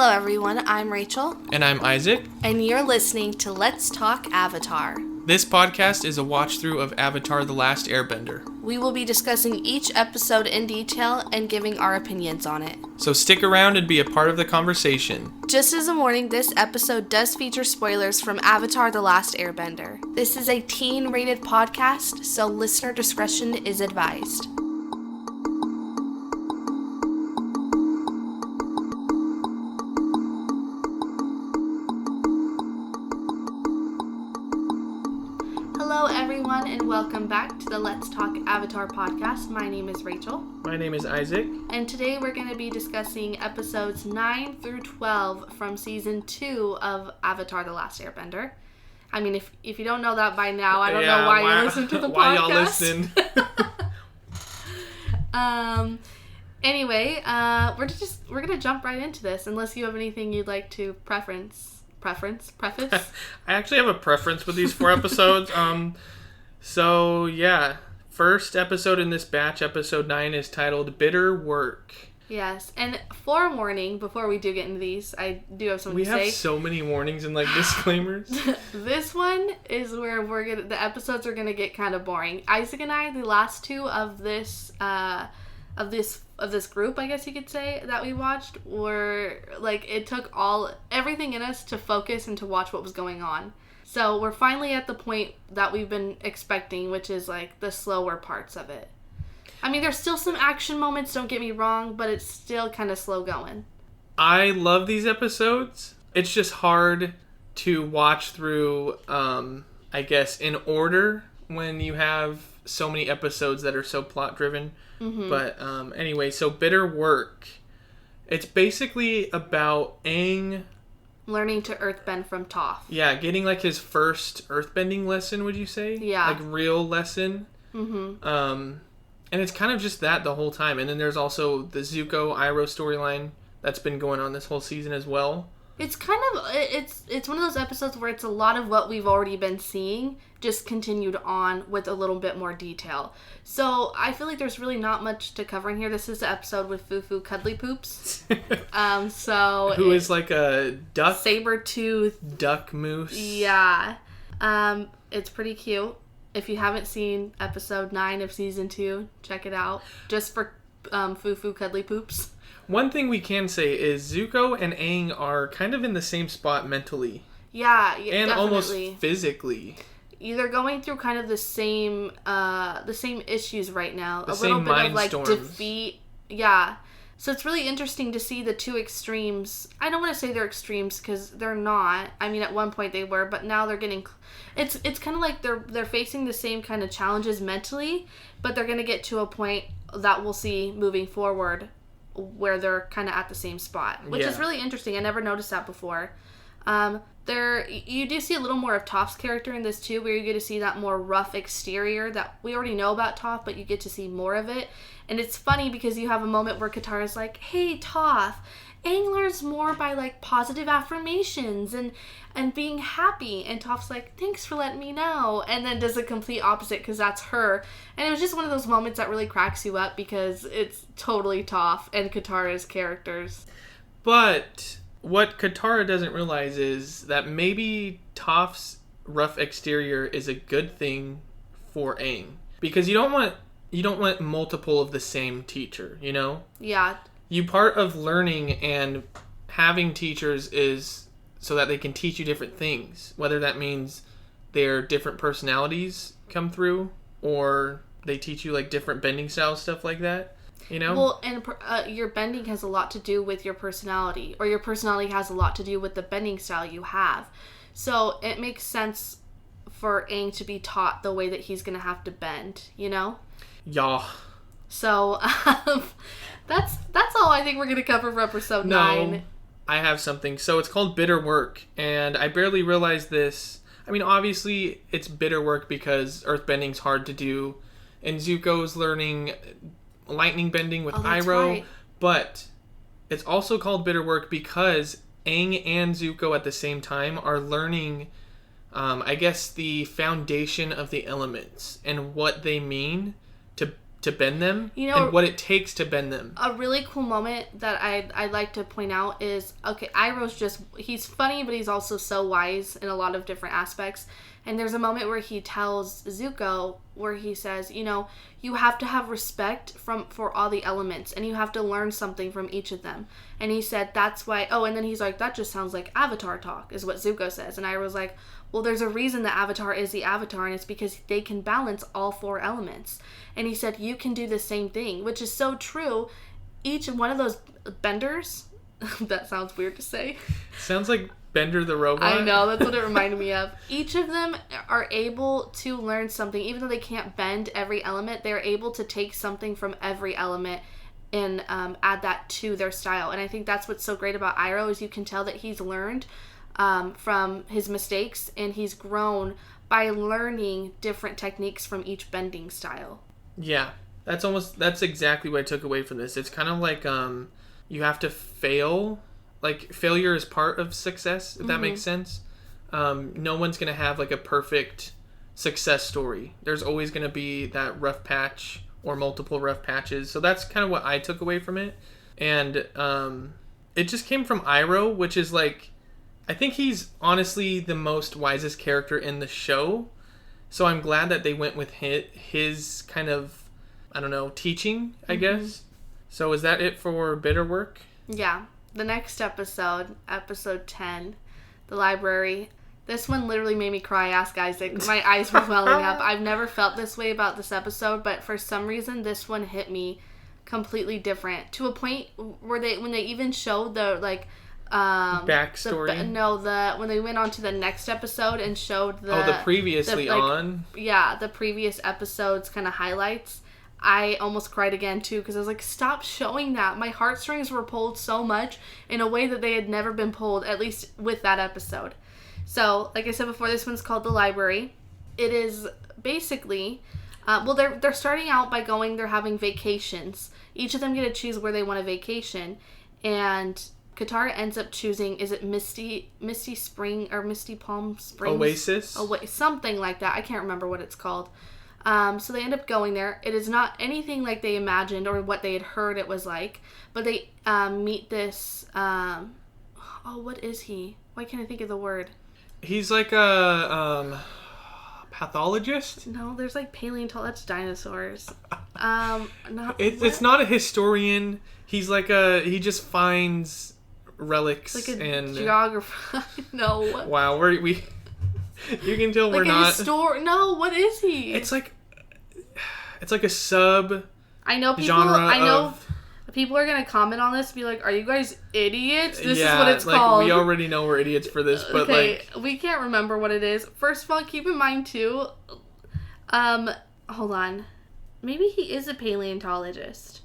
Hello everyone, I'm Rachel. And I'm Isaac. And you're listening to Let's Talk Avatar. This podcast is a watch-through of Avatar: The Last Airbender. We will be discussing each episode in detail and giving our opinions on it. So stick around and be a part of the conversation. Just as a warning, this episode does feature spoilers from Avatar: The Last Airbender. This is a teen-rated podcast, so listener discretion is advised. Hello everyone and welcome back to the Let's Talk Avatar podcast. My name is Rachel. My name is Isaac. And today we're going to be discussing episodes 9 through 12 from season 2 of Avatar: The Last Airbender. I mean, if you don't know that by now, I don't know why you listen to the podcast. Why y'all listen? Anyway, we're going to jump right into this unless you have anything you'd like to preface. I actually have a preference with these 4 episodes. So yeah, first episode in this batch, episode 9, is titled Bitter Work. Yes, and forewarning, before we do get into these, I do have something to say. We have so many warnings and disclaimers. This one is where the episodes are gonna get kind of boring. Isaac and I, the last 2 of this group, I guess you could say, that we watched, were it took everything in us to focus and to watch what was going on. So we're finally at the point that we've been expecting, which is the slower parts of it. I mean, there's still some action moments, don't get me wrong, but it's still kind of slow going. I love these episodes. It's just hard to watch through, I guess, in order when you have so many episodes that are so plot driven. Mm-hmm. But anyway, so Bitter Work. It's basically about Aang learning to earthbend from Toph. Yeah, getting his first earthbending lesson, would you say? Yeah. Real lesson. Mm-hmm. And it's kind of just that the whole time. And then there's also the Zuko Iroh storyline that's been going on this whole season as well. It's kind of, it's one of those episodes where it's a lot of what we've already been seeing, just continued on with a little bit more detail. So I feel like there's really not much to cover in here. This is the episode with Fufu Cuddly Poops. Who is like a duck? Saber-tooth. Duck moose. Yeah. It's pretty cute. If you haven't seen episode 9 of season 2, check it out. Just for Fufu Cuddly Poops. One thing we can say is Zuko and Aang are kind of in the same spot mentally. Yeah, and definitely. Almost physically. They're going through kind of the same issues right now. A little bit of defeat. Yeah. So it's really interesting to see the 2 extremes. I don't want to say they're extremes because they're not. I mean, at one point they were, but now they're getting. It's kind of like they're facing the same kind of challenges mentally, but they're going to get to a point that we'll see moving forward where they're kind of at the same spot, which is really interesting. I never noticed that before. You do see a little more of Toph's character in this too, where you get to see that more rough exterior that we already know about Toph, but you get to see more of it. And it's funny because you have a moment where Katara's like, "Hey, Toph, Aang learns more by positive affirmations and being happy," and Toph's like, "Thanks for letting me know," and then does the complete opposite because that's her. And it was just one of those moments that really cracks you up because it's totally Toph and Katara's characters. But what Katara doesn't realize is that maybe Toph's rough exterior is a good thing for Aang, because you don't want multiple of the same teacher, you know? Yeah. Part of learning and having teachers is so that they can teach you different things, whether that means their different personalities come through or they teach you different bending styles, stuff like that, you know? Well, and your bending has a lot to do with your personality, or your personality has a lot to do with the bending style you have. So it makes sense for Aang to be taught the way that he's going to have to bend, you know? Yeah. So, that's all I think we're going to cover for episode 9. No, I have something. So it's called Bitter Work, and I barely realized this. I mean, obviously, it's bitter work because earthbending's hard to do, and Zuko's learning lightning bending with Iroh, right. But it's also called Bitter Work because Aang and Zuko at the same time are learning, I guess, the foundation of the elements and what they mean to to bend them, You know, and what it takes to bend them. a really cool moment that I'd like to point out is, okay, Iroh's he's funny, but he's also so wise in a lot of different aspects. And there's a moment where he tells Zuko, where he says, you know, you have to have respect for all the elements, and you have to learn something from each of them. And he said, that's why, and then he's like, that just sounds like Avatar talk, is what Zuko says. And Iroh's like, well, there's a reason the Avatar is the Avatar, and it's because they can balance all 4 elements. And he said, you can do the same thing, which is so true. Each one of those benders, that sounds weird to say. Sounds like Bender the Robot. I know, that's what it reminded me of. Each of them are able to learn something. Even though they can't bend every element, they're able to take something from every element and add that to their style. And I think that's what's so great about Iroh, is you can tell that he's learned from his mistakes, and he's grown by learning different techniques from each bending style. Yeah, that's exactly what I took away from this. It's kind of like you have to fail. Like, failure is part of success, if that makes sense. No one's going to have, like, a perfect success story. There's always going to be that rough patch or multiple rough patches. So that's kind of what I took away from it. And it just came from Iroh, which is, like, I think he's honestly the most wisest character in the show. So I'm glad that they went with his kind of, I don't know, teaching, I guess. So is that it for Bitter Work? Yeah. The next episode, episode 10, The Library. This one literally made me cry. Ask Isaac. My eyes were welling up. I've never felt this way about this episode, but for some reason this one hit me completely different. To a point where when they even showed the, like, backstory. When they went on to the next episode and showed the previously on. Yeah, the previous episode's kind of highlights. I almost cried again too, because I was like, stop showing that. My heartstrings were pulled so much in a way that they had never been pulled, at least with that episode. So, like I said before, this one's called The Library. It is basically, they're starting out by they're having vacations. Each of them get to choose where they want a vacation, and Katara ends up choosing, is it Misty Spring or Misty Palm Springs? Oasis? Something like that. I can't remember what it's called. So they end up going there. It is not anything like they imagined or what they had heard it was like. But they meet this... what is he? Why can't I think of the word? He's like a pathologist? No, there's like paleontologist. That's dinosaurs. It's not a historian. He's like he just finds relics like a and... geographer. No. Wow, we you can tell like we're not... No, what is he? It's like a sub... I know people are going to comment on this and be like, are you guys idiots? This is what it's called. We already know we're idiots for this, but okay, we can't remember what it is. First of all, keep in mind too, hold on. Maybe he is a paleontologist.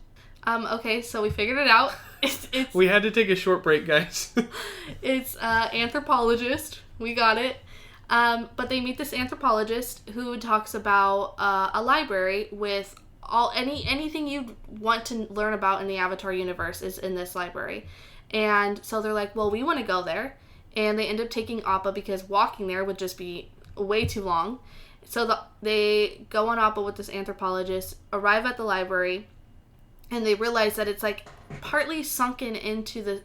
Okay, so we figured it out. It's we had to take a short break, guys. It's anthropologist. We got it. But they meet this anthropologist who talks about a library with anything you want to learn about in the Avatar universe is in this library. And so they're like, well, we want to go there. And they end up taking Appa because walking there would just be way too long. So they go on Appa with this anthropologist, arrive at the library, and they realize that it's like partly sunken into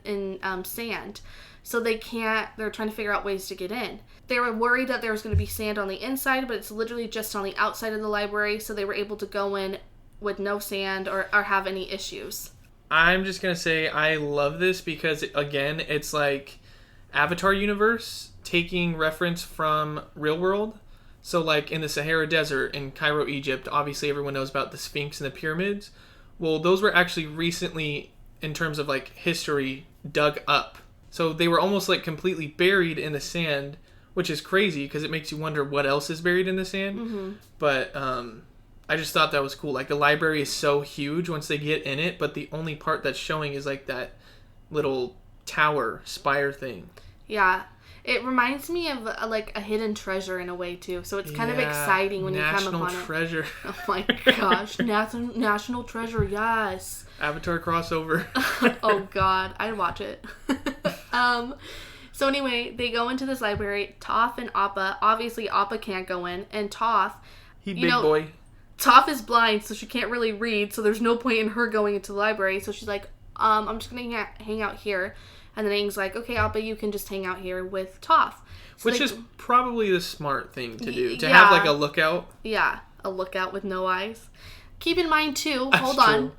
sand. So they're trying to figure out ways to get in. They were worried that there was going to be sand on the inside, but it's literally just on the outside of the library, so they were able to go in with no sand or have any issues. I'm just going to say I love this because, again, it's like Avatar universe taking reference from real world. So like in the Sahara Desert in Cairo, Egypt, obviously everyone knows about the Sphinx and the pyramids. Well, those were actually recently, in terms of like history, dug up. So they were almost like completely buried in the sand, which is crazy because it makes you wonder what else is buried in the sand. Mm-hmm. But I just thought that was cool. Like the library is so huge once they get in it, but the only part that's showing is like that little tower spire thing. Yeah. It reminds me of like a hidden treasure in a way too. So it's kind of exciting when you come upon it. National treasure. Oh my gosh. National treasure, yes. Avatar crossover. Oh god, I'd watch it. So anyway, they go into this library. Toph and Appa, obviously Appa can't go in, and Toph, Big boy. Toph is blind, so she can't really read, so there's no point in her going into the library. So she's like, I'm just going to hang out here. And then Aang's like, okay, Appa, you can just hang out here with Toph. So Which is probably the smart thing to do. To yeah. have, like, a lookout. Yeah, a lookout with no eyes. Keep in mind, too, That's hold on. true.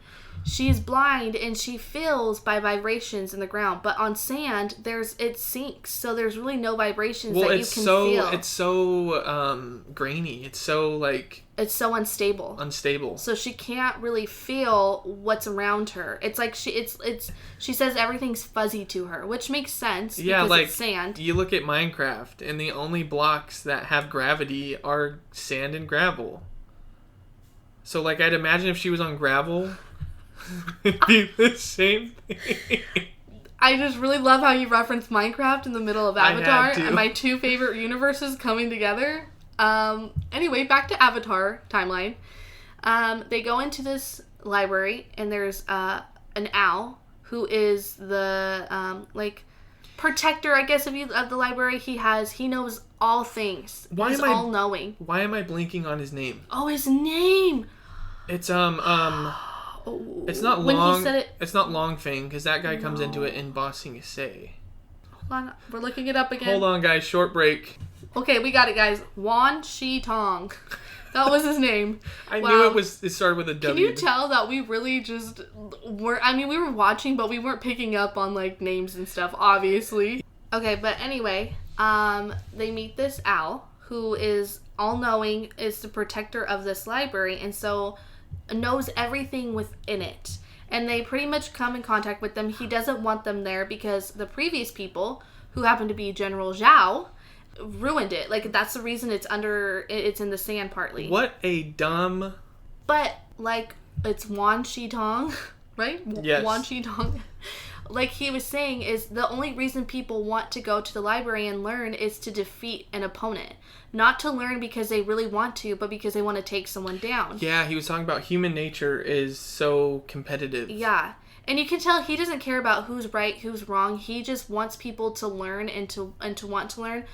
She's blind and she feels by vibrations in the ground, but on sand, it sinks, so there's really no vibrations that you can feel. It's so grainy. It's so like it's so unstable. So she can't really feel what's around her. It's like she says everything's fuzzy to her, which makes sense because it's sand. You look at Minecraft, and the only blocks that have gravity are sand and gravel. So like I'd imagine if she was on gravel. It'd be the same thing. I just really love how you reference Minecraft in the middle of Avatar and my two favorite universes coming together. Anyway, back to Avatar timeline. They go into this library and there's an owl who is the protector, I guess, of the library. He knows all things. He's all knowing. Why am I blinking on his name? Oh, his name. It's It's not when long. He said it, it's not Longfang because that guy comes into it in Ba Sing Se. Hold on, we're looking it up again. Hold on, guys. Short break. Okay, we got it, guys. Wan Shi Tong. That was his name. I knew it started with a W. Can you tell that we really just were? I mean, we were watching, but we weren't picking up on like names and stuff, obviously. Okay, but anyway, they meet this owl who is all-knowing, is the protector of this library, and so knows everything within it. And they pretty much come in contact with them. He doesn't want them there because the previous people, who happen to be General Zhao, ruined it. Like, that's the reason it's in the sand partly. What a dumb... But, like, it's Wan Shi Tong, right? Yes. Wan Shi Tong. Like he was saying, is the only reason people want to go to the library and learn is to defeat an opponent. Not to learn because they really want to, but because they want to take someone down. Yeah, he was talking about human nature is so competitive. Yeah. And you can tell he doesn't care about who's right, who's wrong. He just wants people to learn and to want to learn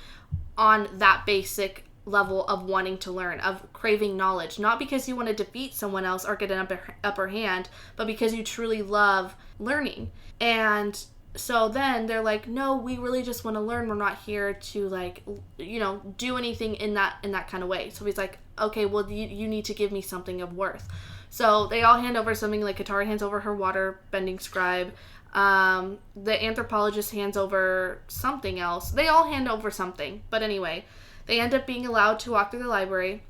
on that basic level of wanting to learn, of craving knowledge. Not because you want to defeat someone else or get an upper hand, but because you truly love learning. And so then they're like, no, we really just want to learn. We're not here to, like, you know, do anything in that kind of way. So he's like, okay, well, you need to give me something of worth. So they all hand over something, like Katara hands over her water bending scribe. The anthropologist hands over something else. They all hand over something. But anyway, they end up being allowed to walk through the library.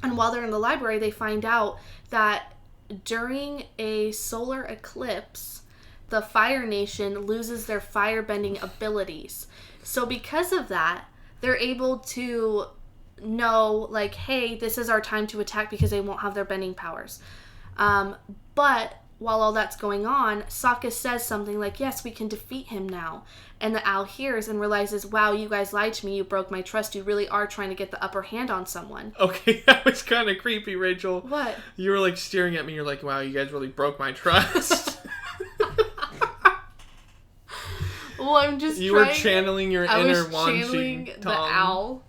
And while they're in the library, they find out that during a solar eclipse, the Fire Nation loses their firebending abilities. So because of that, they're able to know, like, hey, this is our time to attack because they won't have their bending powers. But while all that's going on, Sokka says something like, yes, we can defeat him now. And the owl hears and realizes, wow, you guys lied to me. You broke my trust. You really are trying to get the upper hand on someone. Okay, that was kind of creepy, Rachel. What? You were, like, staring at me. You're like, wow, you guys really broke my trust. Well, I'm just You were channeling your inner Wan Shi the Tong. owl.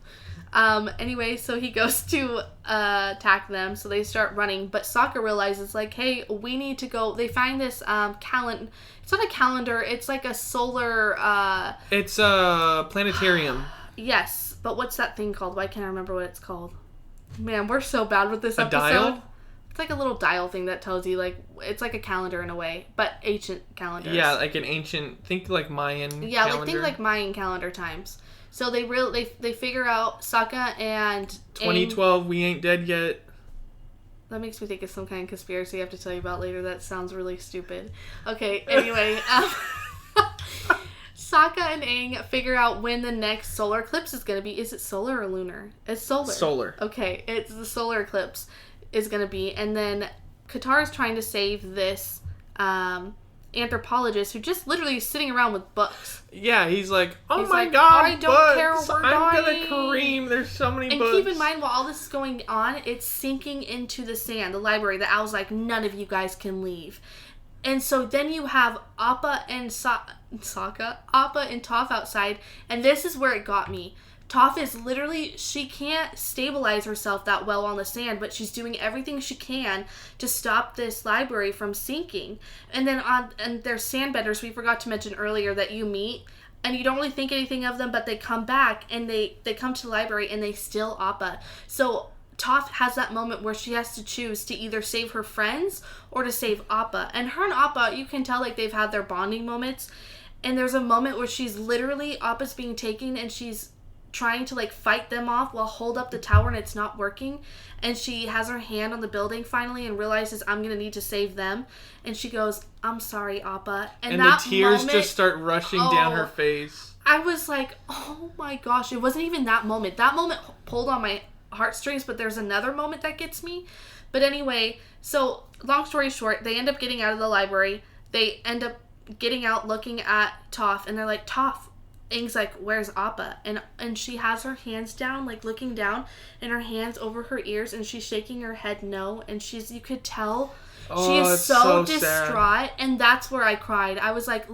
Anyway, so he goes to attack them, so they start running. But Sokka realizes, like, hey, we need to go. They find this calendar. It's not a calendar. It's like a solar... It's a planetarium. Yes, but what's that thing called? Why can't I remember what it's called? Man, we're so bad with this episode. A dial? It's like a little dial thing that tells you, like, it's like a calendar in a way, but ancient calendars. Yeah, like an ancient, think like Mayan calendar. Think like Mayan calendar times. So they figure out Sokka and 2012, we ain't dead yet. That makes me think of some kind of conspiracy I have to tell you about later. That sounds really stupid. Okay, anyway. Sokka and Aang figure out when the next solar eclipse is going to be. Is it solar or lunar? It's solar. Solar. Okay, it's the solar eclipse is going to be. And then Katara's trying to save this anthropologist who just literally is sitting around with books. Yeah, he's like, oh he's my like, god, I don't care, we're I'm dying. gonna cream. There's so many books. And keep in mind, while all this is going on, it's sinking into the sand, the library. The owl's like, none of you guys can leave. And so then you have Appa and Appa and Toph outside, and this is where it got me. Toph is literally, she can't stabilize herself that well on the sand, but she's doing everything she can to stop this library from sinking. And then and there's sandbenders we forgot to mention earlier that you meet, and you don't really think anything of them, but they come back and they come to the library and they steal Appa. So Toph has that moment where she has to choose to either save her friends or to save Appa. And her and Appa, you can tell like they've had their bonding moments. And there's a moment where she's literally, Appa's being taken and she's trying to like fight them off while hold up the tower and it's not working, and she has her hand on the building finally and realizes, I'm gonna need to save them, and she goes, I'm sorry, Appa, and that the tears just start rushing down her face. I was like, oh my gosh, it wasn't even that moment pulled on my heartstrings, but there's another moment that gets me. But anyway, so long story short, they end up getting out of the library. They end up getting out, looking at Toph, and they're like, Toph. Aang's like, where's Appa? And she has her hands down, like looking down, and her hands over her ears, and she's shaking her head no, and you could tell she is so distraught, sad. And that's where I cried. I was like,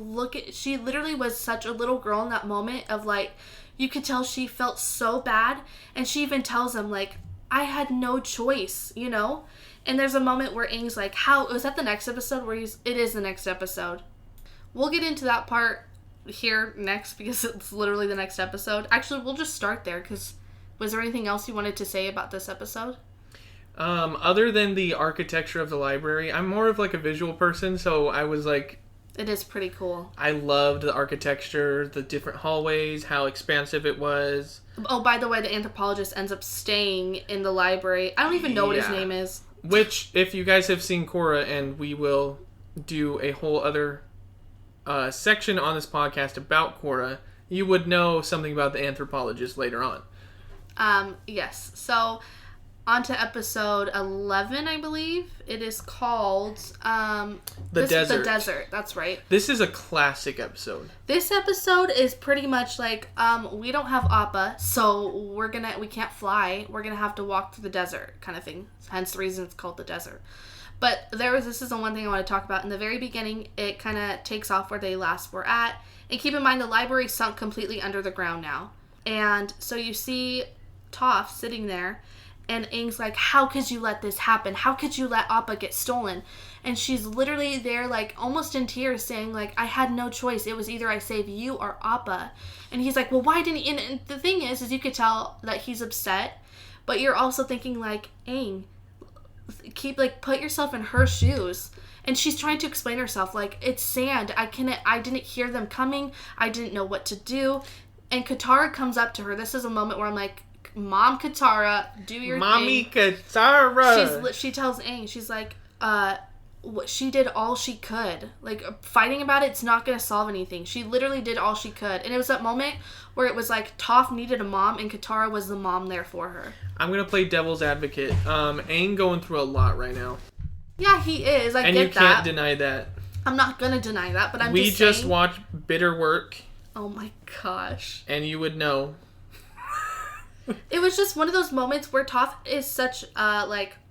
she literally was such a little girl in that moment of like, you could tell she felt so bad, and she even tells him like, I had no choice, you know? And there's a moment where Aang's like, was that the next episode where it is the next episode. We'll get into that part here next because it's literally the next episode. Actually, we'll just start there because was there anything else you wanted to say about this episode? Other than the architecture of the library, I'm more of like a visual person, so I was like, it is pretty cool. I loved the architecture, the different hallways, how expansive it was. Oh, by the way, the anthropologist ends up staying in the library. I don't even know what his name is. Which, if you guys have seen Korra, and we will do a whole other section on this podcast about Korra, you would know something about the anthropologist later on. Yes. So, on to episode 11, I believe. It is called, The Desert. The Desert, that's right. This is a classic episode. This episode is pretty much like, we don't have Appa, so we can't fly. We're gonna have to walk through the desert, kind of thing. Hence the reason it's called The Desert. But this is the one thing I want to talk about. In the very beginning, it kind of takes off where they last were at. And keep in mind, the library sunk completely under the ground now. And so you see Toph sitting there, and Aang's like, how could you let this happen? How could you let Appa get stolen? And she's literally there, like, almost in tears, saying, like, I had no choice. It was either I save you or Appa. And he's like, well, why didn't you? And the thing is you could tell that he's upset, but you're also thinking, like, Aang, put yourself in her shoes. And she's trying to explain herself, like, it's sand. I didn't hear them coming. I didn't know what to do. And Katara comes up to her. This is a moment where I'm like, Mom Katara, do your Mommy thing. Katara. She tells Aang, she's like, she did all she could. Like, fighting about it's not going to solve anything. She literally did all she could. And it was that moment where it was like Toph needed a mom and Katara was the mom there for her. I'm going to play devil's advocate. Aang going through a lot right now. Yeah, he is. I get that. And you can't deny that. I'm not going to deny that, but We just watched Bitter Work. Oh my gosh. And you would know. It was just one of those moments where Toph is such,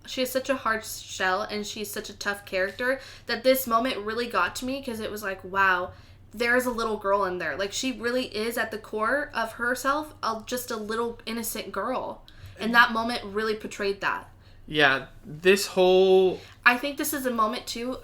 she has such a hard shell and she's such a tough character that this moment really got to me because it was like, wow, there's a little girl in there. Like, she really is at the core of herself, just a little innocent girl. And that moment really portrayed that. Yeah, this whole... I think this is a moment too,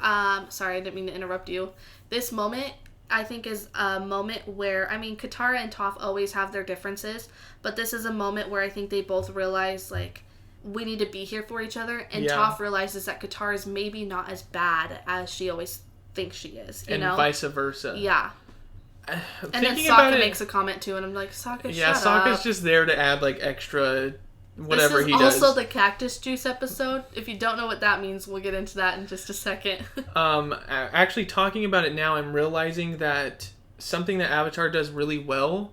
sorry, I didn't mean to interrupt you. This moment, I think, is a moment where, I mean, Katara and Toph always have their differences, but this is a moment where I think they both realize, like, we need to be here for each other, and Toph realizes that Katara is maybe not as bad as she always thinks she is, you know? And vice versa. Yeah. And then Sokka makes a comment too, and I'm like, Sokka, shut up. Sokka's just there to add, like, extra whatever he does. This is also the cactus juice episode. If you don't know what that means, we'll get into that in just a second. Actually, talking about it now, I'm realizing that something that Avatar does really well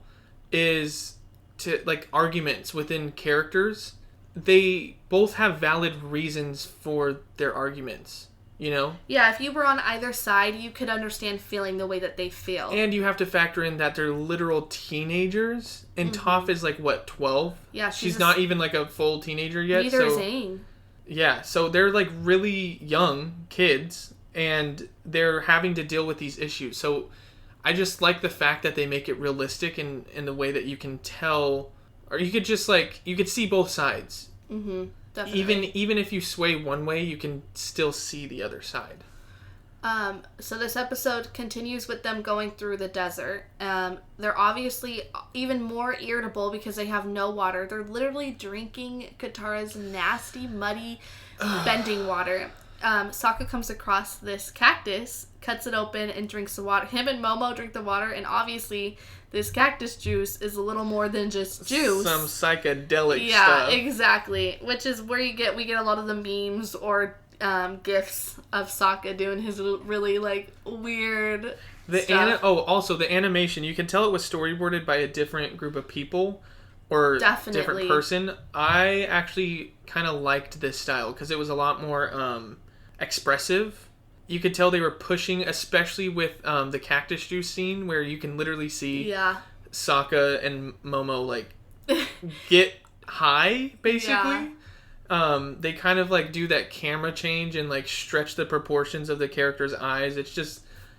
is to, like, arguments within characters. They both have valid reasons for their arguments, you know? Yeah, if you were on either side, you could understand feeling the way that they feel. And you have to factor in that they're literal teenagers. And Toph is, like, what, 12? Yeah, she's not even, like, a full teenager yet. Neither is Aang. Yeah, so they're, like, really young kids, and they're having to deal with these issues. So I just like the fact that they make it realistic in the way that you can tell Or you could just like, you could see both sides. Mm-hmm. Definitely. Even if you sway one way, you can still see the other side. So this episode continues with them going through the desert. They're obviously even more irritable because they have no water. They're literally drinking Katara's nasty, muddy, bending water. Sokka comes across this cactus, cuts it open, and drinks the water. Him and Momo drink the water, and obviously this cactus juice is a little more than just juice. Some psychedelic Yeah, stuff. exactly. Which is where we get a lot of the memes or gifs of Sokka doing his really like weird stuff. Also the animation, you can tell it was storyboarded by a different group of people or different person. I actually kind of liked this style because it was a lot more expressive. You could tell they were pushing, especially with the cactus juice scene where you can literally see Sokka and Momo like get high basically. They kind of like do that camera change and like stretch the proportions of the character's eyes.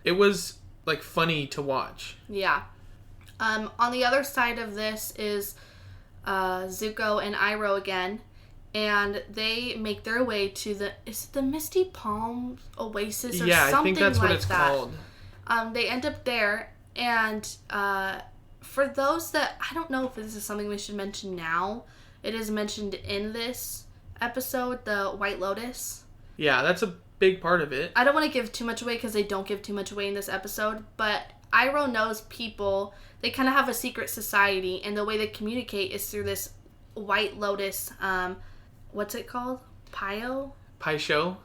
It was like funny to watch. Yeah. On the other side of this is Zuko and Iroh again, and they make their way to the Misty Palm Oasis or something like that. Yeah, I think that's what it's called. They end up there, and for those that, I don't know if this is something we should mention now, it is mentioned in this episode, the White Lotus. Yeah, that's a big part of it. I don't want to give too much away because they don't give too much away in this episode, but Iroh knows people. They kind of have a secret society, and the way they communicate is through this White Lotus, what's it called? Pai Sho.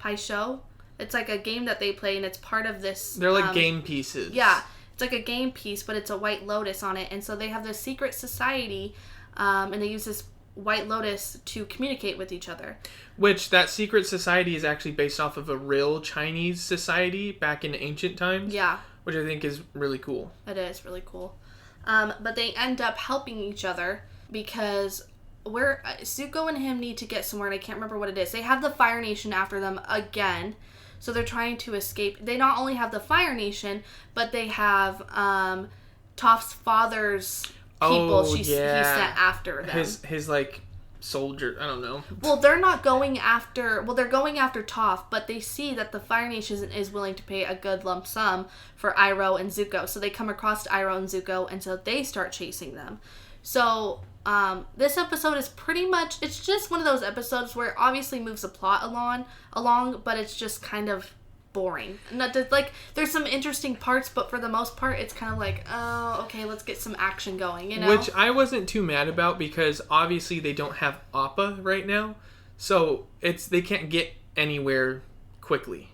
It's like a game that they play, and it's part of this. They're like game pieces. Yeah, it's like a game piece, but it's a White Lotus on it, and so they have this secret society, and they use this White Lotus to communicate with each other. Which, that secret society is actually based off of a real Chinese society back in ancient times. Yeah. Which I think is really cool. It is really cool. But they end up helping each other because Zuko and him need to get somewhere, and I can't remember what it is. They have the Fire Nation after them again, so they're trying to escape. They not only have the Fire Nation, but they have Toph's father's people he sent after them. His like soldier, I don't know. Well, they're going after Toph, but they see that the Fire Nation is willing to pay a good lump sum for Iroh and Zuko. So they come across Iroh and Zuko, and so they start chasing them. So this episode is pretty much, it's just one of those episodes where it obviously moves the plot along, but it's just kind of boring. Not that, like, there's some interesting parts, but for the most part, it's kind of like, oh, okay, let's get some action going, you know? Which I wasn't too mad about because obviously they don't have Appa right now, so they can't get anywhere quickly,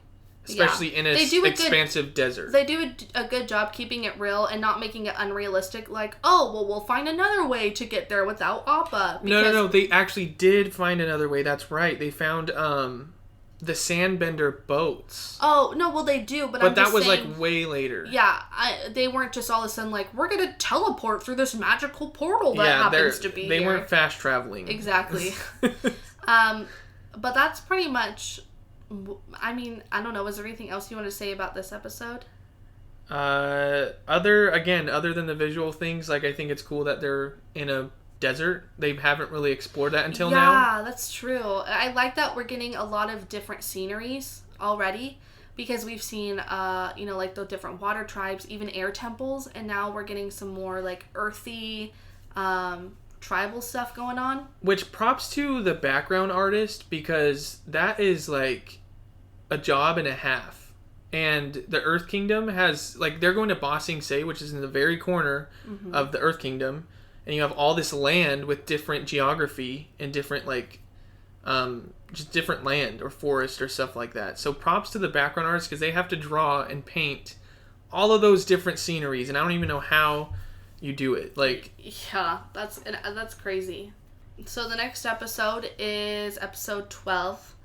especially in an expansive desert. They do a good job keeping it real and not making it unrealistic, like, oh, well, we'll find another way to get there without Appa. No, they actually did find another way, that's right. They found, the sandbender boats. Oh, no, well, they do, but I'm that just was saying, like way later. Yeah, they weren't just all of a sudden like, we're going to teleport through this magical portal that happens to be They here. weren't fast traveling. Exactly. But that's pretty much, I mean, I don't know, is there anything else you want to say about this episode? Other than the visual things, like, I think it's cool that they're in a desert. They haven't really explored that until now. Yeah, that's true. I like that we're getting a lot of different sceneries already because we've seen, like the different water tribes, even air temples, and now we're getting some more like earthy, tribal stuff going on. Which props to the background artist because that is like a job and a half. And the Earth Kingdom has, like, they're going to Ba Sing Se, which is in the very corner of the Earth Kingdom. And you have all this land with different geography and different, like, just different land or forest or stuff like that. So props to the background artists because they have to draw and paint all of those different sceneries. And I don't even know how you do it. Like, yeah, that's crazy. So the next episode is episode 12.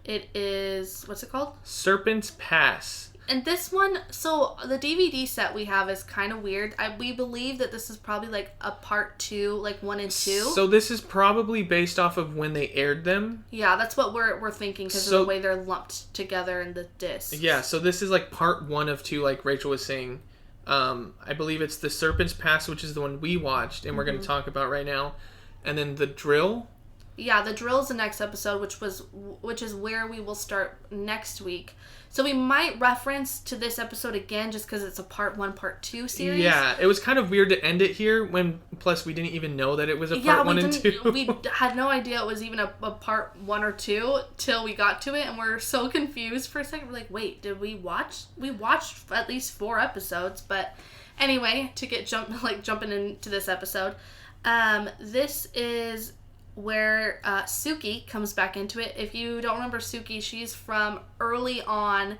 It is, what's it called? Serpent's Pass. And this one, so the DVD set we have is kind of weird. We believe that this is probably like a part 2, like 1 and 2. So this is probably based off of when they aired them. Yeah, that's what we're thinking because of the way they're lumped together in the discs. Yeah, so this is like part 1 of 2, like Rachel was saying. I believe it's the Serpent's Pass, which is the one we watched and we're going to talk about right now. and then the drill. Yeah, the drill is the next episode, which is where we will start next week. So we might reference to this episode again just because it's a part 1, part 2 series. Yeah, it was kind of weird to end it here plus we didn't even know that it was a part 1 and 2. We had no idea it was even a part 1 or 2 till we got to it, and we're so confused for a second. We're like, wait, did we watch? We watched at least 4 episodes, but anyway, to get jumping into this episode, this is where Suki comes back into it. If you don't remember Suki, she's from early on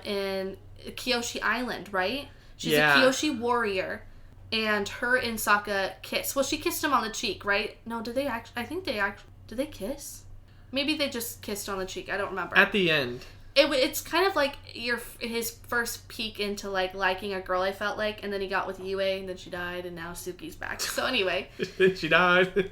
in Kyoshi Island, right? She's a Kyoshi warrior, and her and Sokka kiss. Well, she kissed him on the cheek, right? No, did they actually? I think did they kiss? Maybe they just kissed on the cheek. I don't remember. At the end. It's kind of like his first peek into liking a girl, I felt like, and then he got with Yue, and then she died, and now Suki's back. So anyway, she died.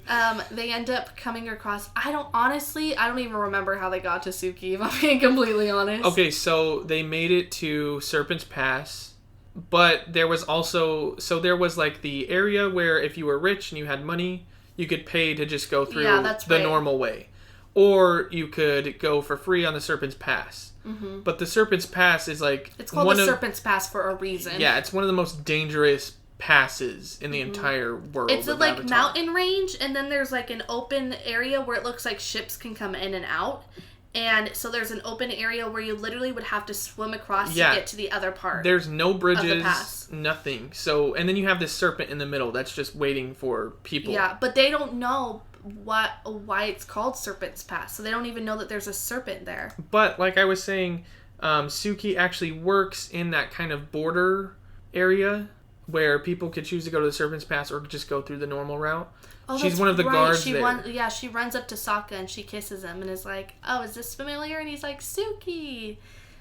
They end up coming across. I don't even remember how they got to Suki, if I'm being completely honest. Okay, so they made it to Serpent's Pass, but there was like the area where if you were rich and you had money, you could pay to just go through the normal way. Or you could go for free on the Serpent's Pass. Mm-hmm. But the Serpent's Pass is like... It's called the Serpent's Pass for a reason. Yeah, it's one of the most dangerous passes in the entire world. It's a mountain range, and then there's like an open area where it looks like ships can come in and out. And so there's an open area where you literally would have to swim across to get to the other part. There's no bridges, nothing. So, and then you have this serpent in the middle that's just waiting for people. Yeah, but they don't know why it's called Serpent's Pass, so they don't even know that there's a serpent there. But like I was saying, Suki actually works in that kind of border area where people could choose to go to the Serpent's Pass or just go through the normal route. Oh, she's one of the guards there. She runs up to Sokka and she kisses him and is like, "Oh, is this familiar?" And he's like, "Suki."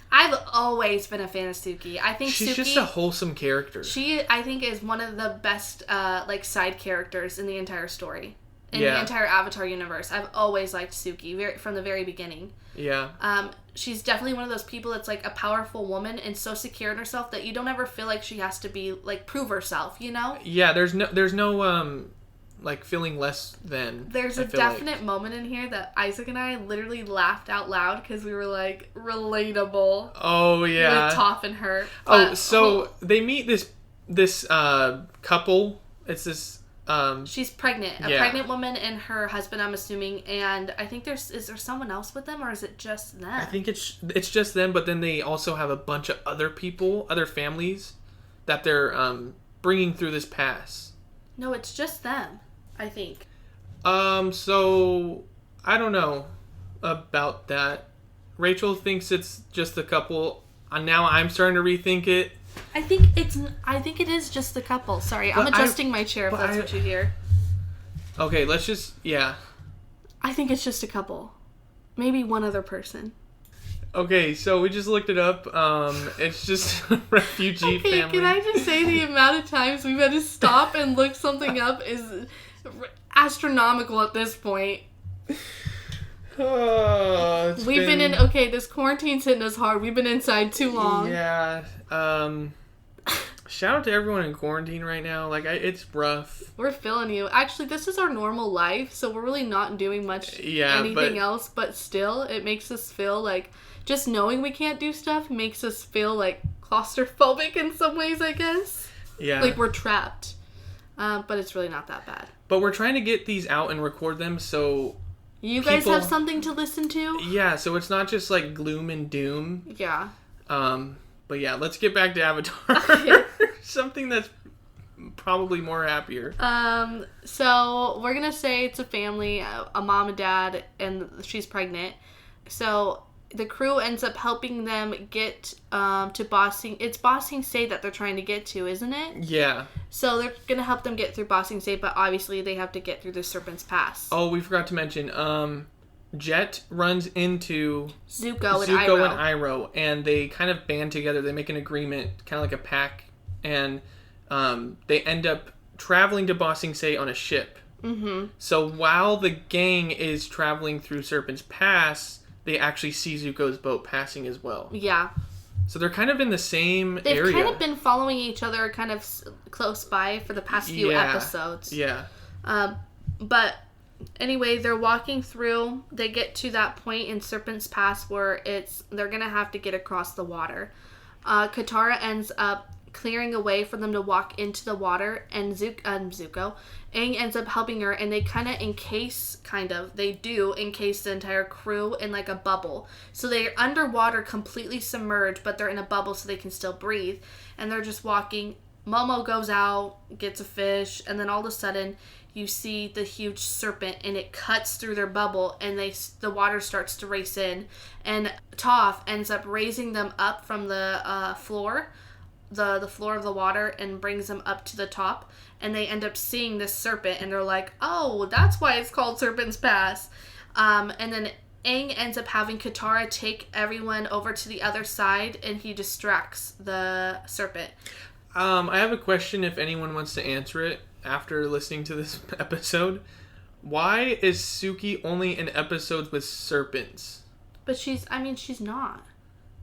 I've always been a fan of Suki. I think she's just a wholesome character. She, I think, is one of the best side characters in the entire story. In the entire Avatar universe. I've always liked Suki from the very beginning. Yeah. She's definitely one of those people that's like a powerful woman and so secure in herself that you don't ever feel like she has to be prove herself, you know? Yeah, there's no feeling less than. There's a definite moment in here that Isaac and I literally laughed out loud because we were like, relatable. Oh yeah. With Toph and her. They meet this couple. It's this. She's pregnant. A pregnant woman and her husband, I'm assuming, and I think is there someone else with them, or is it just them? I think it's just them, but then they also have a bunch of other people, other families, that they're bringing through this pass. No, it's just them, I think. So I don't know about that. Rachel thinks it's just a couple. Now I'm starting to rethink it. I think it is just the couple. Sorry, I'm adjusting my chair if that's what you hear. Okay, let's just... Yeah. I think it's just a couple. Maybe one other person. Okay, so we just looked it up. It's just a refugee family. Can I just say the amount of times we've had to stop and look something up is astronomical at this point. This quarantine's hitting us hard. We've been inside too long. Yeah. Shout out to everyone in quarantine right now. It's rough. We're feeling you. Actually, this is our normal life, so we're really not doing much anything else, but still, it makes us feel like just knowing we can't do stuff makes us feel like claustrophobic in some ways, I guess. Yeah. Like we're trapped. But it's really not that bad. But we're trying to get these out and record them so you guys have something to listen to? Yeah, so it's not just like gloom and doom. Yeah. But yeah, let's get back to Avatar. Something that's probably more happier. So we're gonna say it's a family, a mom and dad, and she's pregnant. So the crew ends up helping them get to Ba Sing. It's Ba Sing Se that they're trying to get to, isn't it? Yeah. So they're gonna help them get through Ba Sing Se, but obviously they have to get through the Serpent's Pass. Oh, we forgot to mention. Jet runs into Zuko and Iroh, and they kind of band together. They make an agreement, kind of like a pack, and they end up traveling to Ba Sing Se on a ship. Mm-hmm. So while the gang is traveling through Serpent's Pass, they actually see Zuko's boat passing as well. Yeah. So they're kind of in the same area. They've kind of been following each other kind of close by for the past few episodes. Yeah. But anyway, they're walking through. They get to that point in Serpent's Pass where they're gonna have to get across the water. Katara ends up clearing a way for them to walk into the water, and Zuko, Aang ends up helping her, and they encase the entire crew in like a bubble. So they're underwater, completely submerged, but they're in a bubble so they can still breathe. And they're just walking. Momo goes out, gets a fish, and then all of a sudden you see the huge serpent, and it cuts through their bubble, and the water starts to race in, and Toph ends up raising them up from the floor, the floor of the water, and brings them up to the top, and they end up seeing this serpent, and they're like, oh, that's why it's called Serpent's Pass. And then Aang ends up having Katara take everyone over to the other side, and he distracts the serpent. I have a question if anyone wants to answer it after listening to this episode. Why is Suki only in episodes with serpents? But she's not.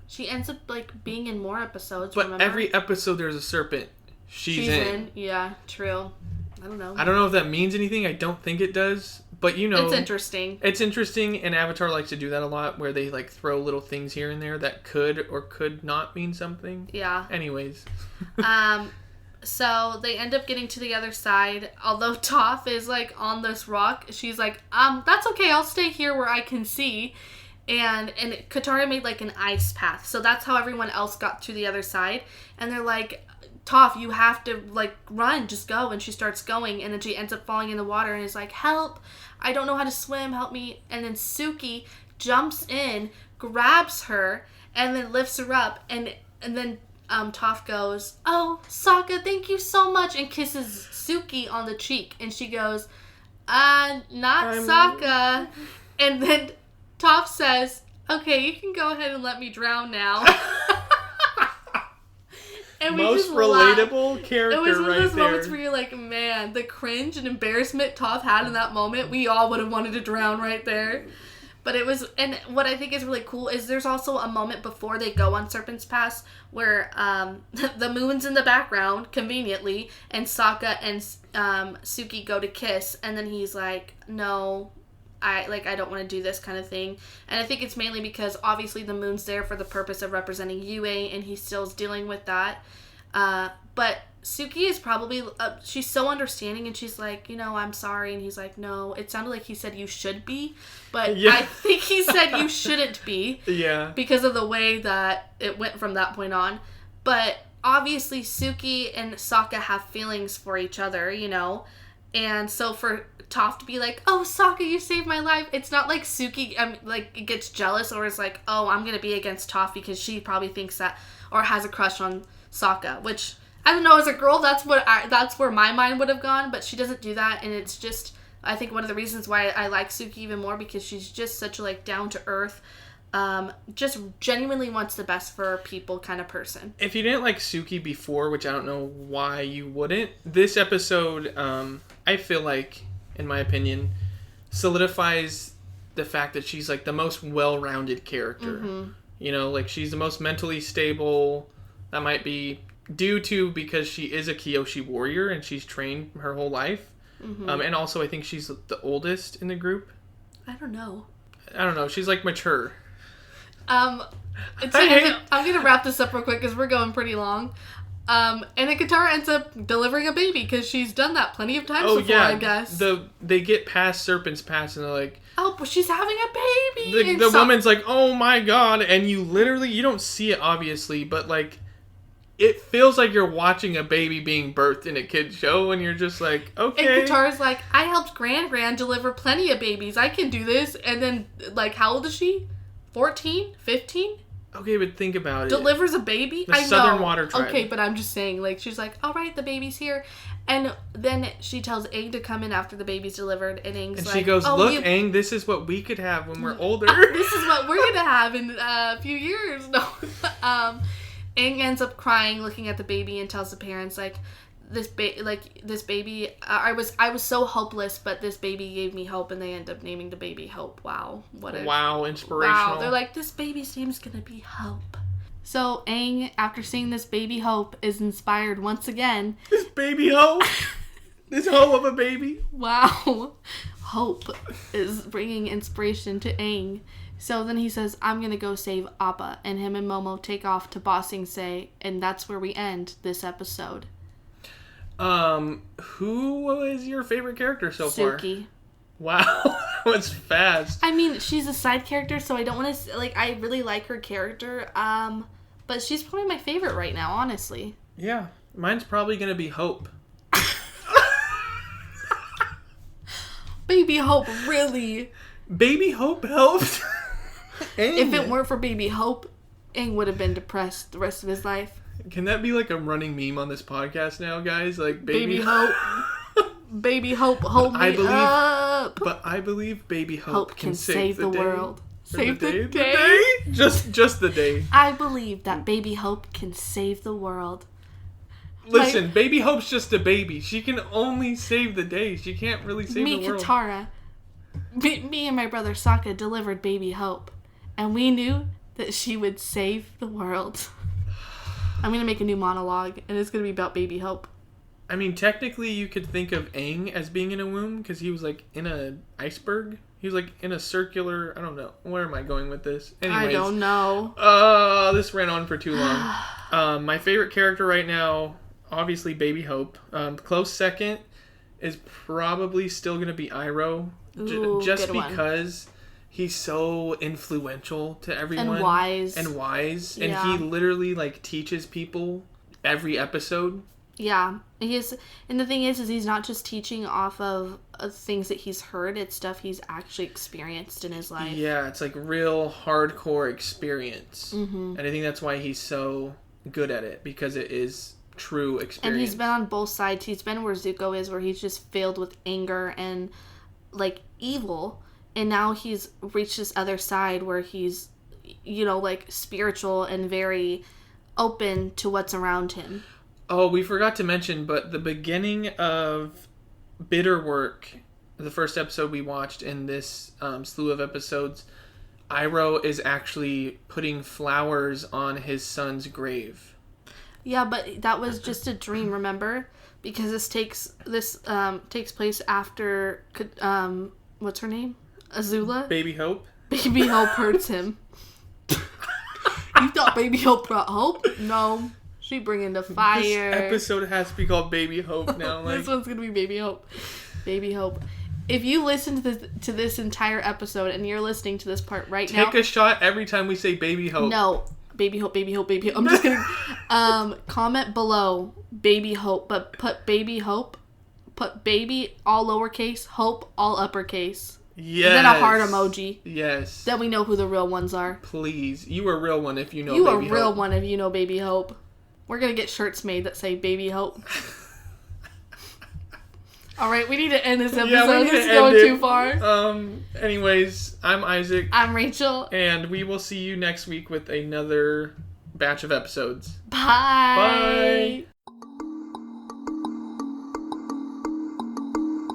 She ends up like being in more episodes. But remember? Every episode there's a serpent. She's in. Yeah, true. I don't know. I don't know if that means anything. I don't think it does. But it's interesting. It's interesting, and Avatar likes to do that a lot, where they like throw little things here and there that could or could not mean something. Yeah. Anyways. So they end up getting to the other side. Although Toph is like on this rock, she's like, that's okay. I'll stay here where I can see. And Katara made like an ice path, so that's how everyone else got to the other side. And they're like, Toph, you have to like run, just go. And she starts going, and then she ends up falling in the water and is like, help, I don't know how to swim, help me. And then Suki jumps in, grabs her, and then lifts her up, and then Toph goes, oh, Sokka, thank you so much, and kisses Suki on the cheek, and she goes, not Sokka. And then Toph says, okay, you can go ahead and let me drown now. And most relatable character right there. It was one of those moments where you're like, man, the cringe and embarrassment Toph had in that moment, we all would have wanted to drown right there. But it was, and what I think is really cool is there's also a moment before they go on Serpent's Pass where the moon's in the background, conveniently, and Sokka and Suki go to kiss, and then he's like, no, I don't want to do this kind of thing. And I think it's mainly because obviously the moon's there for the purpose of representing Yue, and he still's dealing with that. But Suki is probably, she's so understanding, and she's like, I'm sorry. And he's like, no, it sounded like he said you should be, but yeah. I think he said you shouldn't be. Yeah. Because of the way that it went from that point on. But obviously Suki and Sokka have feelings for each other, and so for Toph to be like, oh, Sokka, you saved my life. It's not like Suki gets jealous or is like, oh, I'm going to be against Toph because she probably thinks that or has a crush on Sokka, which I don't know, as a girl, that's where my mind would have gone, but she doesn't do that. And it's just, I think one of the reasons why I like Suki even more, because she's just such a down to earth, just genuinely wants the best for people kind of person. If you didn't like Suki before, which I don't know why you wouldn't, this episode, I feel like, in my opinion, solidifies the fact that she's the most well-rounded character. Mm-hmm. She's the most mentally stable. That might be due to because she is a Kyoshi warrior and she's trained her whole life. Mm-hmm. And also I think she's the oldest in the group. I don't know. She's mature. I'm gonna wrap this up real quick because we're going pretty long. And then Katara ends up delivering a baby because she's done that plenty of times before, I guess. They get past Serpent's Pass and they're like, oh, but she's having a baby! The woman's like, oh my god, and you don't see it obviously, but it feels like you're watching a baby being birthed in a kid's show, and you're just like, okay. And Katara's like, I helped Gran deliver plenty of babies, I can do this. And then, how old is she? 14? 15? Okay, but think about it. Delivers a baby? The Southern Water Tribe. Okay, but I'm just saying, she's like, all right, the baby's here. And then she tells Aang to come in after the baby's delivered, and Aang's and she goes, look, Aang, this is what we could have when we're older. This is what we're going to have in a few years. No. Aang ends up crying, looking at the baby, and tells the parents, this baby, I was so hopeless, but this baby gave me hope, and they end up naming the baby Hope. Wow. Wow, inspirational. Wow, they're like, this baby's name's gonna be Hope. So Aang, after seeing this baby Hope, is inspired once again. This baby Hope? This hoe of a baby. Wow. Hope is bringing inspiration to Aang. So then he says, I'm going to go save Appa. And him and Momo take off to Ba Sing Se. And that's where we end this episode. Who is your favorite character so far? Suki. Wow. That was fast. I mean, she's a side character, so I don't want to... Like, I really like her character. But she's probably my favorite right now, honestly. Yeah. Mine's probably going to be Hope. Baby Hope, really? Baby Hope helped. If it weren't for Baby Hope, Aang would have been depressed the rest of his life. Can that be like a running meme on this podcast now, guys? Like, Baby Hope. Baby Hope, hold me up. But I believe Baby Hope can save the world. Save the day? The day? Just the day. I believe that Baby Hope can save the world. Listen, Baby Hope's just a baby. She can only save the day. She can't really save the world. Katara, me and my brother Sokka delivered Baby Hope. And we knew that she would save the world. I'm going to make a new monologue, and it's going to be about Baby Hope. I mean, technically, you could think of Aang as being in a womb, because he was, like, in an iceberg. He was, like, in a circular... I don't know. Where am I going with this? Anyways, I don't know. This ran on for too long. My favorite character right now, obviously, Baby Hope. Close second is probably still going to be Iroh. Just because... He's so influential to everyone. And wise. Yeah. And he literally, like, teaches people every episode. Yeah. And the thing is he's not just teaching off of things that he's heard. It's stuff he's actually experienced in his life. Yeah, it's, like, real hardcore experience. Mm-hmm. And I think that's why he's so good at it. Because it is true experience. And he's been on both sides. He's been where Zuko is, where he's just filled with anger and, like, evil. And now he's reached this other side where he's, like, spiritual and very open to what's around him. Oh, we forgot to mention, but the beginning of Bitter Work, the first episode we watched in this slew of episodes, Iroh is actually putting flowers on his son's grave. Yeah, but that was just a dream, remember? Because this takes place after, what's her name? Azula? Baby Hope? Baby Hope hurts him. You thought Baby Hope brought hope? No. She bringing the fire. This episode has to be called Baby Hope now. Like... This one's going to be Baby Hope. Baby Hope. If you listen to this entire episode and you're listening to this part right now... Take a shot every time we say Baby Hope. No. Baby Hope, Baby Hope, Baby Hope. I'm just kidding. Comment below Baby Hope, but put Baby Hope. Put Baby all lowercase, Hope all uppercase. Yes. Then a heart emoji. Yes. Then we know who the real ones are. Please. You a real one if you know Baby Hope. You a real one if you know Baby Hope. We're going to get shirts made that say Baby Hope. Alright, we need to end this episode. Yeah, this is going too far. Anyways, I'm Isaac. I'm Rachel. And we will see you next week with another batch of episodes. Bye. Bye.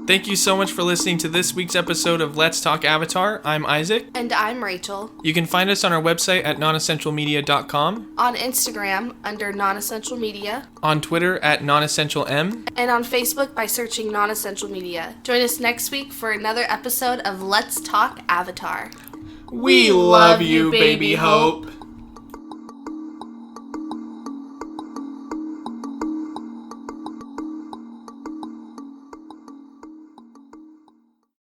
Thank you so much for listening to this week's episode of Let's Talk Avatar. I'm Isaac. And I'm Rachel. You can find us on our website at nonessentialmedia.com. On Instagram under Nonessential Media. On Twitter at nonessentialm. And on Facebook by searching Nonessential Media. Join us next week for another episode of Let's Talk Avatar. We love you, Baby Hope.